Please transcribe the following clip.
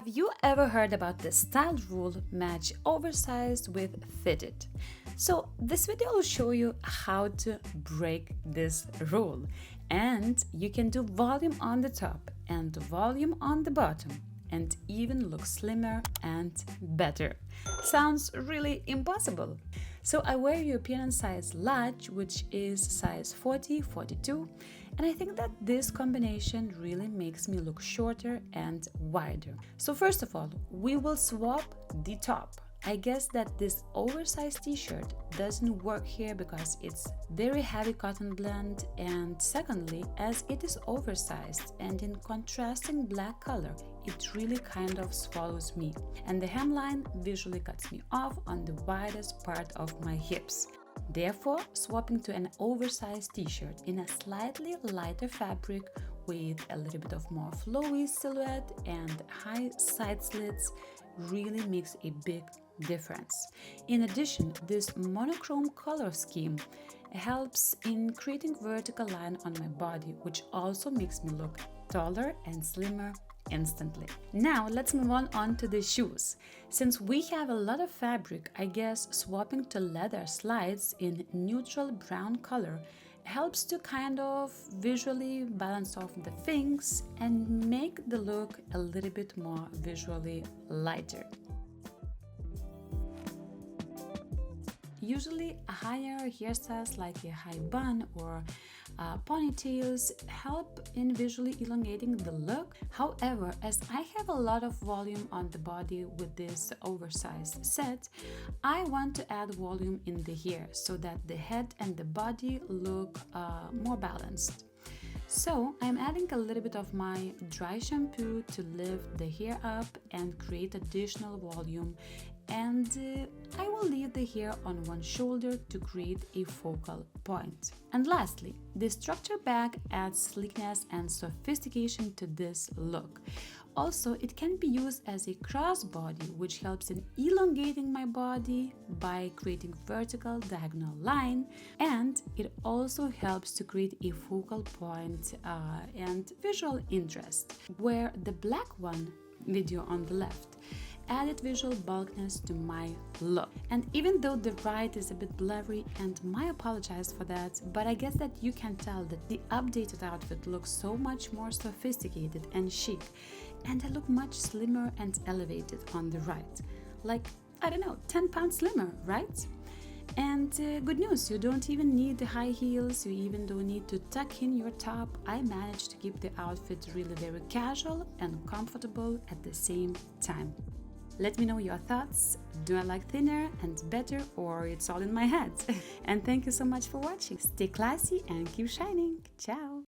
Have you ever heard about the style rule match oversized with fitted? So this video will show you how to break this rule, and you can do volume on the top and volume on the bottom and even look slimmer and better. Sounds really impossible. So I wear European size large, which is size 40, 42, and I think that this combination really makes me look shorter and wider. So first of all, we will swap the top. I guess that this oversized t-shirt doesn't work here because it's very heavy cotton blend, and secondly, as it is oversized and in contrasting black color, it really kind of swallows me, and the hemline visually cuts me off on the widest part of my hips. Therefore, swapping to an oversized t-shirt in a slightly lighter fabric with a little bit of more flowy silhouette and high side slits really makes a big difference. In addition, this monochrome color scheme helps in creating vertical line on my body, which also makes me look taller and slimmer instantly. Now let's move on to the shoes. Since we have a lot of fabric, I guess swapping to leather slides in neutral brown color helps to kind of visually balance off the things and make the look a little bit more visually lighter. Usually higher hairstyles like a high bun or ponytails help in visually elongating the look. However, as I have a lot of volume on the body with this oversized set, I want to add volume in the hair so that the head and the body look more balanced. So I'm adding a little bit of my dry shampoo to lift the hair up and create additional volume, and I will leave the hair on one shoulder to create a focal point. And lastly, the structure bag adds sleekness and sophistication to this look. Also, it can be used as a crossbody, which helps in elongating my body by creating vertical diagonal line, and it also helps to create a focal point and visual interest, where the black one video on the left added visual bulkiness to my look. And even though the right is a bit blurry, and I apologize for that, but I guess that you can tell that the updated outfit looks so much more sophisticated and chic, and I look much slimmer and elevated on the right, like, I don't know, 10 pounds slimmer, right? And good news, you don't even need the high heels, you even don't need to tuck in your top. I managed to keep the outfit really very casual and comfortable at the same time. Let me know your thoughts. Do I like thinner and better, or it's all in my head? And thank you so much for watching. Stay classy and keep shining. Ciao!